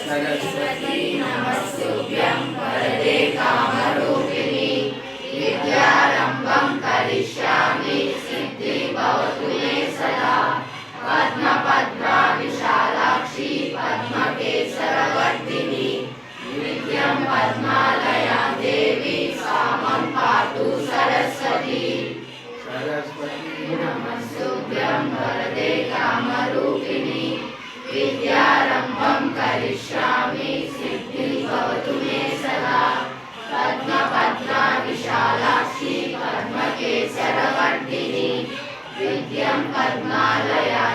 सरस्वती नमस्तुभ्यं वरदे कामरूपिणि विद्यारम्भं करिष्यामि सिद्धि भवतु मे सदा पद्मपद्मा विशालाक्षी पद्मकेसरवर्धिनी नित्यं पद्मालया देवी सामं पातु सरस्वती नमस्तुभ्यं वरदे कामरूपिणि विद्यारम्भं करिष्यामि सिद्धि भवतु मे सदा पद्मपद्मा विशालाक्षी पद्मकेसरवर्धिनी नित्यं पद्मालया